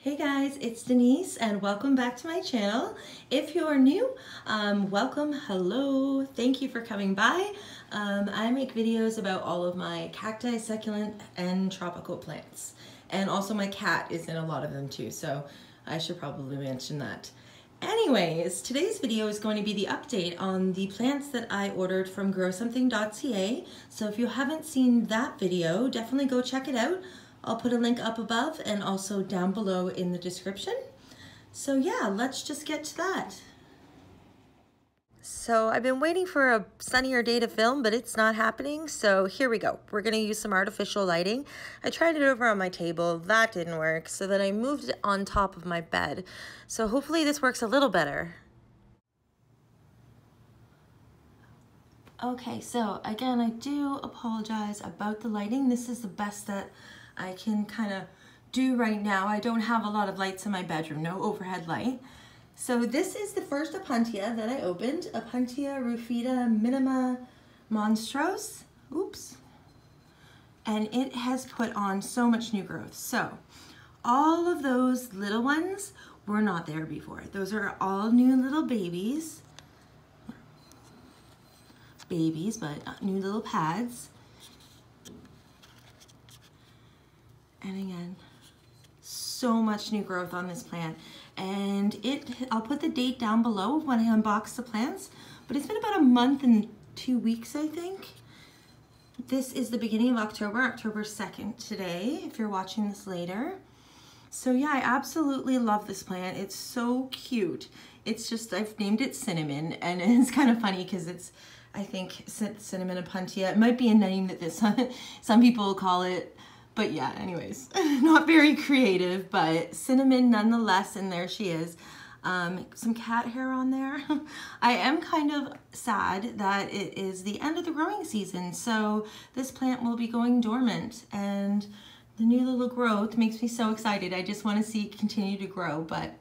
Hey guys, it's Denise and welcome back to my channel. If you're new, welcome, hello, thank you for coming by. I make videos about all of my cacti, succulent, and tropical plants. And also my cat is in a lot of them too, so I should probably mention that. Anyways, today's video is going to be the update on the plants that I ordered from growsomething.ca. So if you haven't seen that video, definitely go check it out. I'll put a link up above and also down below in the description. So yeah, let's just get to that. So I've been waiting for a sunnier day to film, but it's not happening. So here we go. We're gonna use some artificial lighting. I tried it over on my table, that didn't work. So then I moved it on top of my bed. So hopefully this works a little better. Okay, so again, I do apologize about the lighting. This is the best that I can kind of do right now. I don't have a lot of lights in my bedroom, no overhead light. So this is the first Opuntia that I opened, Opuntia rafita minima monstros. Oops. And it has put on so much new growth. So all of those little ones were not there before. Those are all new little babies. But new little pads. And again, so much new growth on this plant. And I'll put the date down below when I unbox the plants, but it's been about a month and 2 weeks, I think. This is the beginning of October, October 2nd today, if you're watching this later. So yeah, I absolutely love this plant. It's so cute. It's just, I've named it Cinnamon, and it's kind of funny because it's, I think, Cinnamon Opuntia. It might be a name that some people call it. But yeah, anyways, not very creative, but cinnamon nonetheless, and there she is. Some cat hair on there. I am kind of sad that it is the end of the growing season, so this plant will be going dormant, and the new little growth makes me so excited. I just want to see it continue to grow, but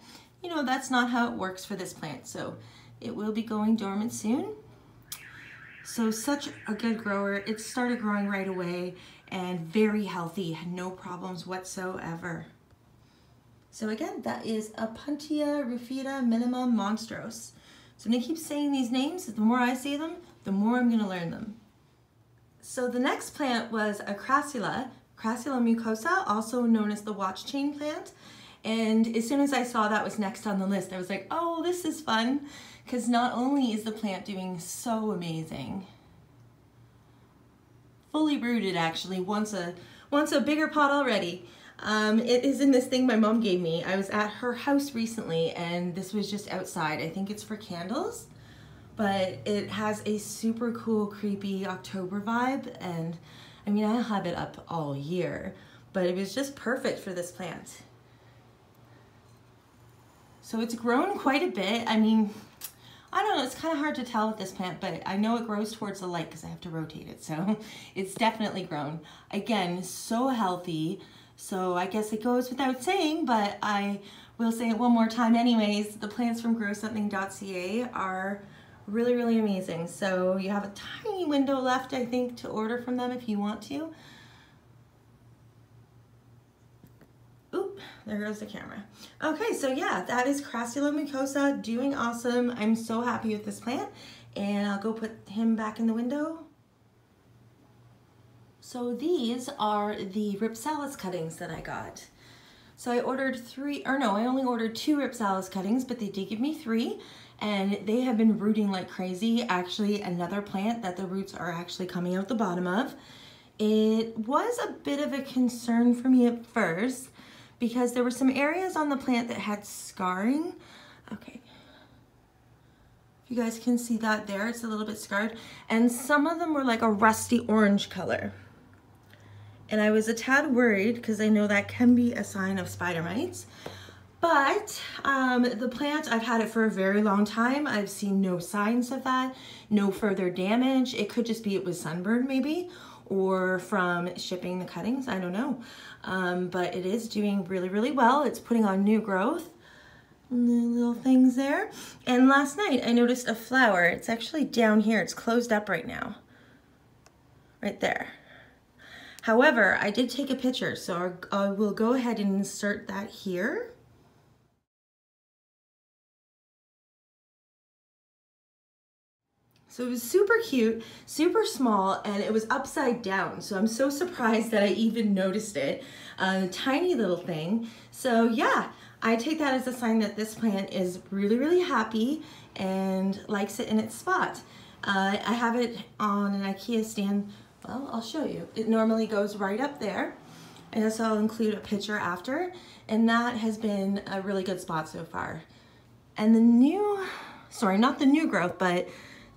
you know, that's not how it works for this plant, so it will be going dormant soon. So such a good grower. It started growing right away and very healthy, had no problems whatsoever. So again, that is Opuntia rafita minima monstros. So I'm gonna keep saying these names. The more I say them, the more I'm gonna learn them. So the next plant was a Crassula mucosa, also known as the watch chain plant. And as soon as I saw that was next on the list, I was like, oh, this is fun. Because not only is the plant doing so amazing, fully rooted actually, once a bigger pot already. It is in this thing my mom gave me. I was at her house recently and this was just outside. I think it's for candles, but it has a super cool, creepy October vibe. And I mean, I have it up all year, but it was just perfect for this plant. So it's grown quite a bit. I mean, I don't know, it's kind of hard to tell with this plant, but I know it grows towards the light because I have to rotate it, so it's definitely grown. Again, so healthy, so I guess it goes without saying, but I will say it one more time anyways. The plants from growsomething.ca are really, really amazing. So you have a tiny window left, I think, to order from them if you want to. Oop, there goes the camera. Okay, so yeah, that is Crassula mucosa, doing awesome. I'm so happy with this plant, and I'll go put him back in the window. So these are the Rhipsalis cuttings that I got. So I ordered I only ordered 2 Rhipsalis cuttings, but they did give me 3, and they have been rooting like crazy. Actually, another plant that the roots are actually coming out the bottom of. It was a bit of a concern for me at first, because there were some areas on the plant that had scarring. Okay, you guys can see that there, it's a little bit scarred. And some of them were like a rusty orange color. And I was a tad worried because I know that can be a sign of spider mites. But the plant, I've had it for a very long time. I've seen no signs of that, no further damage. It could just be it was sunburned maybe, or from shipping the cuttings, I don't know. But it is doing really, really well. It's putting on new growth, little things there. And last night I noticed a flower. It's actually down here. It's closed up right now, right there. However, I did take a picture, so I will go ahead and insert that here. So it was super cute, super small, and it was upside down. So I'm so surprised that I even noticed it. Tiny little thing. So yeah, I take that as a sign that this plant is really, really happy and likes it in its spot. I have it on an IKEA stand. Well, I'll show you. It normally goes right up there. And so I'll include a picture after. And that has been a really good spot so far. And the new, sorry, not the new growth, but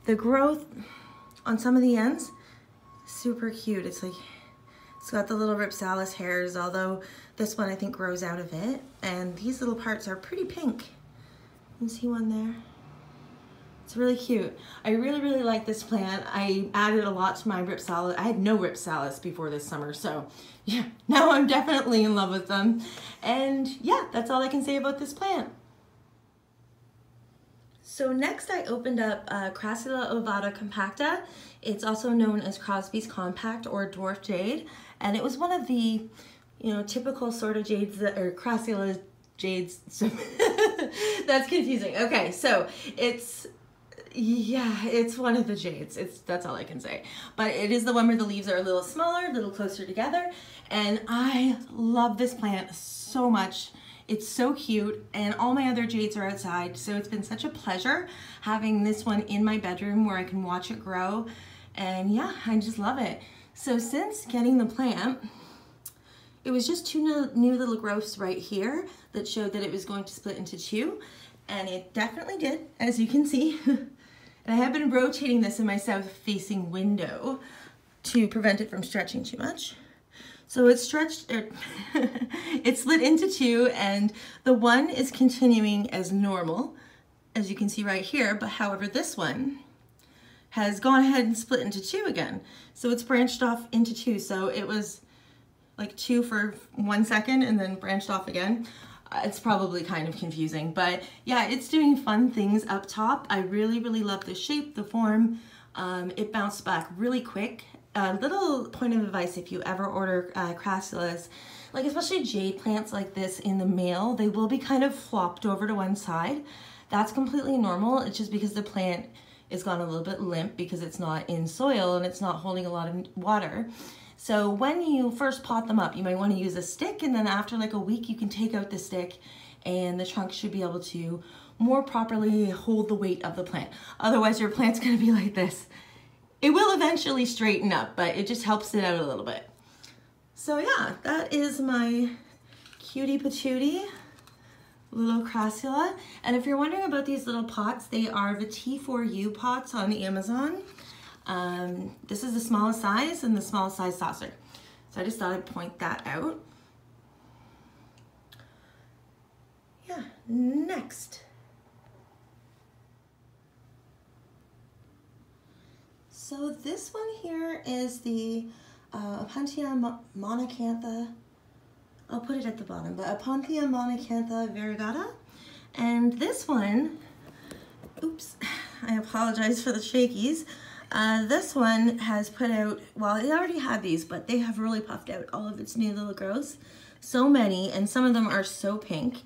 the growth on some of the ends, super cute. It's like, it's got the little Rhipsalis hairs, although this one I think grows out of it. And these little parts are pretty pink. You can see one there. It's really cute. I really, really like this plant. I added a lot to my Rhipsalis. I had no Rhipsalis before this summer, so yeah, now I'm definitely in love with them. And yeah, that's all I can say about this plant. So next I opened up Crassula ovata compacta. It's also known as Crosby's compact or dwarf jade. And it was one of the, typical sort of jades that, or Crassula jades. So that's confusing. Okay, so it's one of the jades. That's all I can say. But it is the one where the leaves are a little smaller, a little closer together. And I love this plant so much. It's so cute, and all my other jades are outside, so it's been such a pleasure having this one in my bedroom where I can watch it grow. And yeah, I just love it. So since getting the plant, it was just two new little growths right here that showed that it was going to split into two, and it definitely did, as you can see. And I have been rotating this in my south-facing window to prevent it from stretching too much. So it's stretched, it split into two, and the one is continuing as normal, as you can see right here, but however this one has gone ahead and split into two again. So it's branched off into two. So it was like two for 1 second and then branched off again. It's probably kind of confusing, but yeah, it's doing fun things up top. I really, really love the shape, the form. It bounced back really quick. A little point of advice, if you ever order crassulas, like especially jade plants like this in the mail, they will be kind of flopped over to one side. That's completely normal. It's just because the plant is gone a little bit limp because it's not in soil and it's not holding a lot of water. So when you first pot them up, you might want to use a stick, and then after like a week you can take out the stick and the trunk should be able to more properly hold the weight of the plant. Otherwise your plant's going to be like this. It will eventually straighten up, but it just helps it out a little bit. So yeah, that is my cutie patootie little crassula. And if you're wondering about these little pots, they are the T4U pots on Amazon. This is the smallest size and the smallest size saucer. So I just thought I'd point that out. Yeah, next. So this one here is the Opuntia monacantha. I'll put it at the bottom, but Opuntia monacantha variegata. And this one, oops, I apologize for the shakies. This one has put out, well, it already had these, but they have really puffed out all of its new little growths. So many, and some of them are so pink.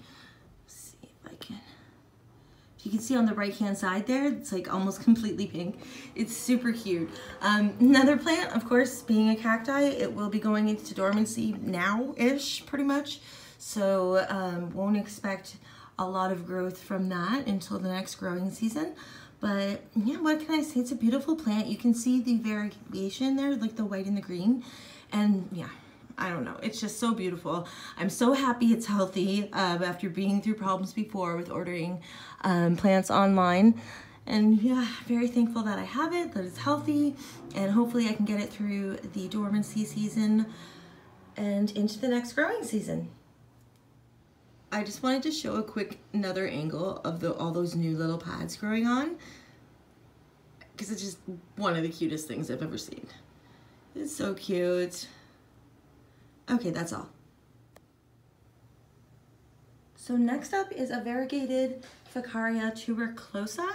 You can see on the right hand side there, it's like almost completely pink. It's super cute. Another plant, of course, being a cacti, it will be going into dormancy now-ish, pretty much. So won't expect a lot of growth from that until the next growing season. But yeah, what can I say? It's a beautiful plant. You can see the variegation there, like the white and the green. And yeah, I don't know, it's just so beautiful. I'm so happy it's healthy after being through problems before with ordering plants online. And yeah, very thankful that I have it, that it's healthy, and hopefully I can get it through the dormancy season and into the next growing season. I just wanted to show a quick another angle of all those new little pads growing on, because it's just one of the cutest things I've ever seen. It's so cute. Okay, that's all. So next up is a variegated Ficaria tuberculosa,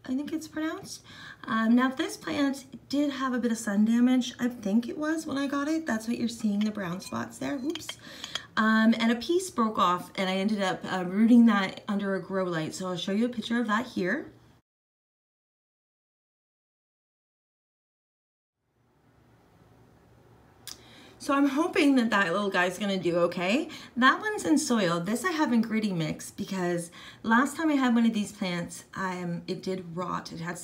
I think it's pronounced. Now this plant did have a bit of sun damage. I think it was when I got it. That's what you're seeing, the brown spots there. Oops. And a piece broke off, and I ended up rooting that under a grow light. So I'll show you a picture of that here. So I'm hoping that that little guy's gonna do okay. That one's in soil. This I have in gritty mix because last time I had one of these plants, it did rot. It had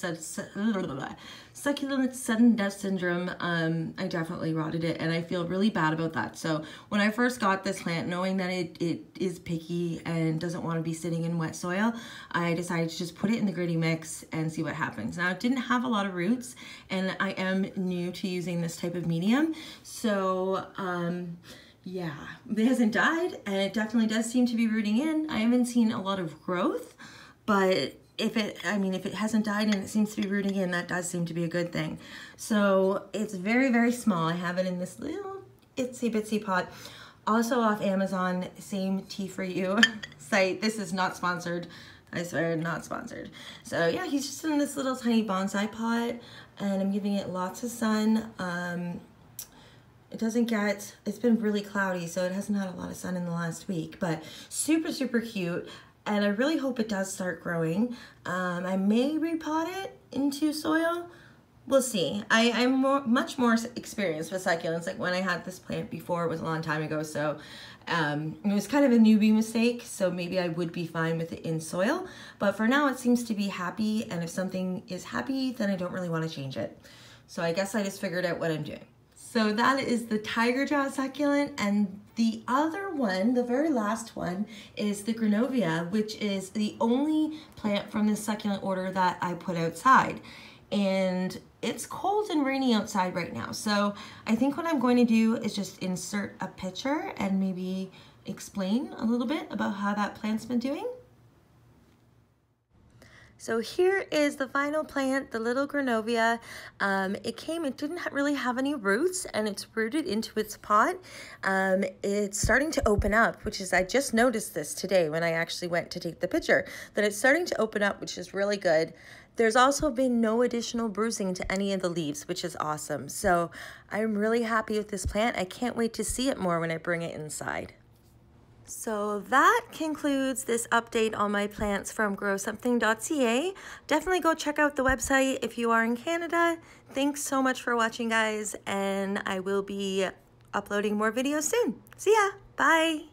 succulent sudden death syndrome. I definitely rotted it and I feel really bad about that. So when I first got this plant, knowing that it is picky and doesn't want to be sitting in wet soil, I decided to just put it in the gritty mix and see what happens. Now it didn't have a lot of roots and I am new to using this type of medium. So yeah, it hasn't died and it definitely does seem to be rooting in. I haven't seen a lot of growth, but if it hasn't died and it seems to be rooting in, that does seem to be a good thing. So it's very, very small. I have it in this little itsy bitsy pot. Also off Amazon, same tea for you site. This is not sponsored. I swear, not sponsored. So yeah, he's just in this little tiny bonsai pot and I'm giving it lots of sun. It's been really cloudy, so it hasn't had a lot of sun in the last week, but super, super cute. And I really hope it does start growing. I may repot it into soil. We'll see. I'm much more experienced with succulents. Like when I had this plant before, it was a long time ago, so it was kind of a newbie mistake, so maybe I would be fine with it in soil. But for now, it seems to be happy, and if something is happy, then I don't really want to change it. So I guess I just figured out what I'm doing. So that is the tiger jaw succulent, and the other one, the very last one, is the Granola, which is the only plant from this succulent order that I put outside. And it's cold and rainy outside right now. So I think what I'm going to do is just insert a picture and maybe explain a little bit about how that plant's been doing. So here is the final plant, the little Granola. It didn't really have any roots and it's rooted into its pot. It's starting to open up, I just noticed this today when I actually went to take the picture, that it's starting to open up, which is really good. There's also been no additional bruising to any of the leaves, which is awesome. So I'm really happy with this plant. I can't wait to see it more when I bring it inside. So that concludes this update on my plants from growsomething.ca. Definitely go check out the website if you are in Canada. Thanks so much for watching, guys, and I will be uploading more videos soon. See ya. Bye.